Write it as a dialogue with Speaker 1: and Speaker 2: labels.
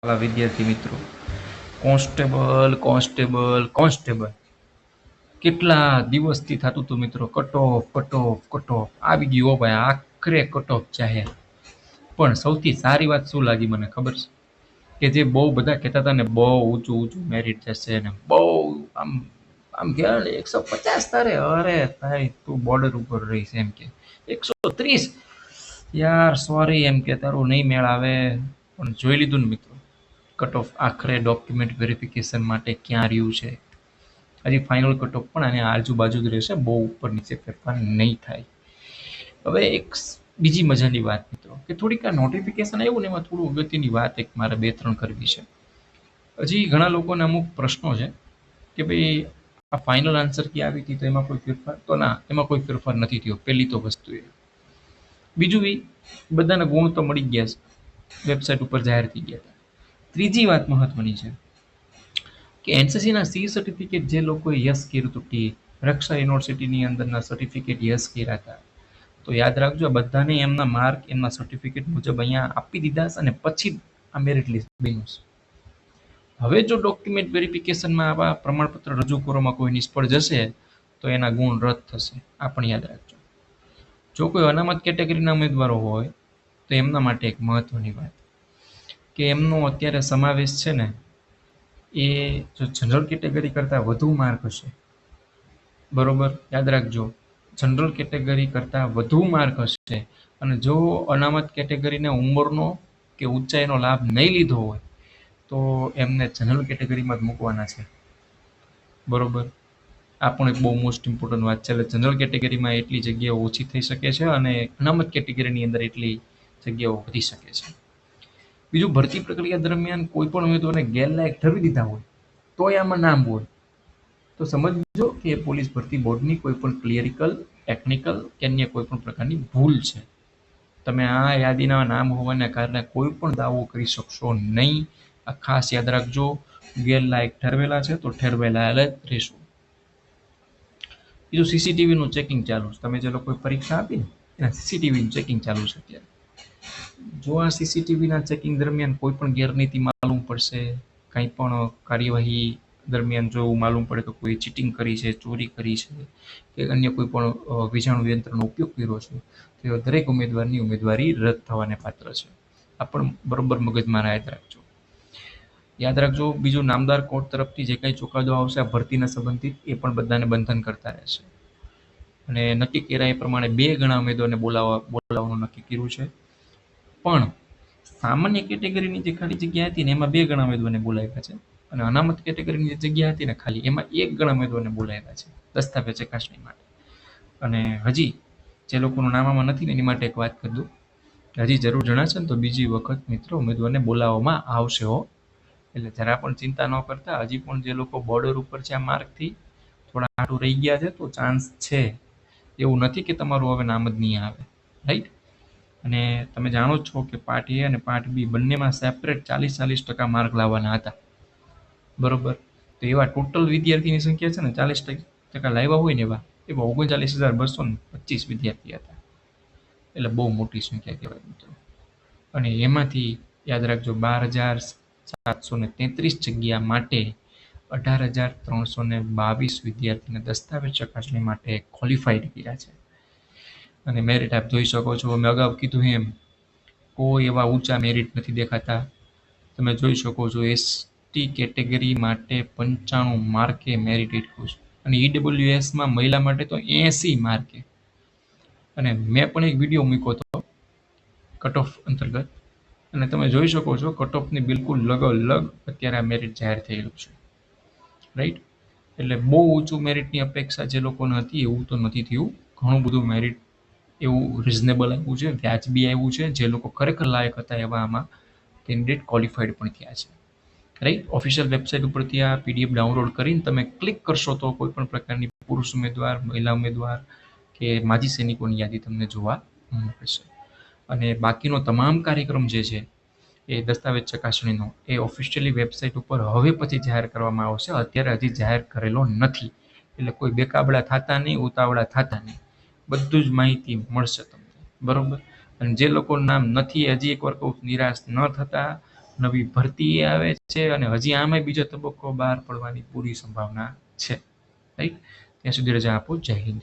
Speaker 1: વાલા વિદ્યાર્થી મિત્રો, કોન્સ્ટેબલ કેટલા દિવસથી થતું હતું મિત્રો. કટ ઓફ આવી ગયો ભાઈ, આખરે કટ ઓફ જાહેર. પણ સૌથી સારી વાત શું લાગી મને ખબર છે? કે જે બહુ બધા કહેતા હતા ને, બહુ ઊંચું મેરિટ જશે ને બહુ આમ આમ ગયા ને 150 તારે, અરે ભાઈ તું બોર્ડર ઉપર રહીશ એમ કે 130, યાર સોરી એમ કે તારું નહીં મેળ આવે. પણ જોઈ લીધું ને મિત્રો, કટ ઓફ આખરે ડોક્યુમેન્ટ વેરિફિકેશન માટે ક્યાં રહ્યું છે. હજી ફાઇનલ કટ ઓફ પણ આને આજુબાજુ જ રહેશે, બહુ ઉપર નીચે ફેરફાર નહીં થાય. હવે એક બીજી મજાની વાત મિત્રો, કે થોડીક આ નોટિફિકેશન આવ્યું ને એમાં થોડું અગત્યની વાત એક મારે 2-3 કરવી છે. હજી ઘણા લોકોને અમુક પ્રશ્નો છે કે ભાઈ આ ફાઇનલ આન્સર કી આવી હતી તો એમાં કોઈ ફેરફાર? તો ના, એમાં કોઈ ફેરફાર નથી થયો. પહેલી તો વસ્તુ એ. બીજું એ, બધાના ગુણ તો મળી ગયા છે, વેબસાઇટ ઉપર જાહેર થઈ ગયા હતા. ત્રીજી વાત મહત્વની છે કે એનસીસીના સી સર્ટિફિકેટ જે લોકોએ યસ કર્યું હતું, કે રક્ષા યુનિવર્સિટીની અંદરના સર્ટિફિકેટ યસ કર્યા હતા, તો યાદ રાખજો આ બધાને એમના માર્ક એમના સર્ટિફિકેટ મુજબ અહીંયા આપી દીધા છે અને પછી આ મેરિટ લિસ્ટ બન્યું છે. હવે જો ડોક્યુમેન્ટ વેરિફિકેશનમાં આવા પ્રમાણપત્ર રજૂ કરવામાં કોઈ નિષ્ફળ જશે તો એના ગુણ રદ થશે. આ પણ યાદ રાખજો. જો કોઈ અનામત કેટેગરીના ઉમેદવારો હોય તો એમના માટે એક મહત્વની વાત, કે એમનો અત્યારે સમાવેશ છે ને, એ જો જનરલ કેટેગરી કરતાં વધુ માર્ક હશે, બરોબર યાદ રાખજો, જનરલ કેટેગરી કરતાં વધુ માર્ક હશે અને જો અનામત કેટેગરીને ઉંમરનો કે ઊંચાઈનો લાભ નહીં લીધો હોય તો એમને જનરલ કેટેગરીમાં જ મૂકવાના છે. બરોબર, આ પણ એક બહુ મોસ્ટ ઇમ્પોર્ટન્ટ વાત છે. એટલે જનરલ કેટેગરીમાં એટલી જગ્યાઓ ઓછી થઈ શકે છે અને અનામત કેટેગરીની અંદર એટલી જગ્યાઓ વધી શકે છે. બીજું, ભરતી પ્રક્રિયા દરમિયાન કોઈ પણ ઉમેદવારને ગેરલાયક ઠરવી દીધા હોય તોય આમાં નામ હોય તો સમજજો કે પોલીસ ભરતી બોર્ડની કોઈ પણ ક્લિયરિકલ, ટેકનિકલ કે અન્ય કોઈ પણ પ્રકારની ભૂલ છે. તમે આ યાદીના નામ હોવાને કારણે કોઈ પણ દાવો કરી શકશો નહીં. આ ખાસ યાદ રાખજો. ગેરલાયક ઠરવેલા છે તો ઠરવેલા જ રહેશું. બીજું, સીસીટીવીનું ચેકિંગ ચાલુ છે. તમે જે લોકોએ પરીક્ષા આપી ને એના સીસીટીવીનું ચેકિંગ ચાલુ છે અત્યારે. જો આ સીસીટીવીના ચેકિંગ દરમિયાન કોઈ પણ ગેરનીતિ માલુમ પડશે, કંઈ પણ કાર્યવાહી દરમિયાન જો એવું માલુમ પડે કે કોઈ ચીટિંગ કરી છે, ચોરી કરી છે કે અન્ય કોઈ પણ વિજાણુ યંત્રનો ઉપયોગ કર્યો છે, તો દરેક ઉમેદવારની ઉમેદવારી રદ થવાને પાત્ર છે. આ પણ બરોબર મગજમાં યાદ રાખજો. યાદ રાખજો, બીજું, નામદાર કોર્ટ તરફથી જે કંઈ ચુકાદો આવશે આ ભરતીના સંબંધિત, એ પણ બધાને બંધન કરતા રહેશે. અને નક્કી કર્યા એ પ્રમાણે 2 ગણા ઉમેદવારને બોલાવવાનું નક્કી કર્યું છે. પણ સામાન્ય કેટેગરીની જે ખાલી જગ્યા હતી ને એમાં 2 ગણા ઉમેદવારને બોલાવ્યા છે અને અનામત કેટેગરીની જે જગ્યા હતી ને ખાલી, એમાં 1 ગણા ઉમેદવારને બોલાવ્યા છે દસ્તાવેજ ચકાસણી માટે. અને હજી જે લોકોનું નામ આમાં નથી ને એની માટે એક વાત કરી દઉં, હજી જરૂર જણાશે ને તો બીજી વખત મિત્રો ઉમેદવારને બોલાવવામાં આવશે હો. એટલે જરા પણ ચિંતા ન કરતા. હજી પણ જે લોકો બોર્ડર ઉપર છે આ માર્કથી થોડા આટું રહી ગયા છે તો ચાન્સ છે. એવું નથી કે તમારું હવે નામ જ નહીં આવે, રાઈટ? અને તમે જાણો છો કે પાર્ટ એ અને પાર્ટ બી બંનેમાં સેપરેટ 40% માર્ક લાવવાના હતા. બરોબર, તો એવા ટોટલ વિદ્યાર્થીની સંખ્યા છે ને 40% લાવ્યા હોય ને એવા 39,225 વિદ્યાર્થી હતા. એટલે બહુ મોટી સંખ્યા કહેવાય મિત્રો. અને એમાંથી યાદ રાખજો, 12,733 જગ્યા માટે 18,322 વિદ્યાર્થીને દસ્તાવેજ ચકાસણી માટે ક્વોલિફાઈડ કર્યા છે. અને મેરિટ આપ જોઈ શકો છો. મેં અગાઉ કીધું એમ, કોઈ એવા ઊંચા મેરિટ નથી દેખાતા. તમે જોઈ શકો છો, એસટી કેટેગરી માટે 95 માર્કે મેરિટ એટલું છે અને ઈડબ્લ્યુએસમાં મહિલા માટે તો 80 માર્કે. અને મેં પણ એક વિડીયો મૂક્યો હતો કટ ઓફ અંતર્ગત, અને તમે જોઈ શકો છો કટ ઓફની બિલકુલ લગોલગ અત્યારે આ મેરિટ જાહેર થયેલું છે, રાઈટ? એટલે બહુ ઊંચું મેરિટની અપેક્ષા જે લોકોને હતી એવું તો નથી થયું. ઘણું બધું મેરિટ એવું રિઝનેબલ આવ્યું છે, વ્યાજબી આવ્યું છે. જે લોકો ખરેખર લાયક હતા એવા આમાં કેન્ડિડેટ ક્વોલિફાઈડ પણ થયા છે, રાઈટ? ઓફિશિયલ વેબસાઇટ ઉપરથી આ પીડીએફ ડાઉનલોડ કરીને તમે ક્લિક કરશો તો કોઈ પણ પ્રકારની પુરુષ ઉમેદવાર, મહિલા ઉમેદવાર કે માજી સૈનિકોની યાદી તમને જોવા મળશે. અને બાકીનો તમામ કાર્યક્રમ જે છે એ દસ્તાવેજ ચકાસણીનો, એ ઓફિશિયલી વેબસાઇટ ઉપર હવે પછી જાહેર કરવામાં આવશે. અત્યારે હજી જાહેર કરેલો નથી. એટલે કોઈ બેકાબડા થતા નહીં, ઉતાવળા થતા નહીં. બધું જ માહિતી મળશે તમને, બરોબર? અને જે લોકોનું નામ નથી, હજી એકવાર કહું, નિરાશ ન થતા. નવી ભરતી આવે છે અને હજી આમાંય બીજો તબક્કો બહાર પડવાની પૂરી સંભાવના છે. રાઈટ? ત્યાં સુધી રજા આપો. જય હિન્દ.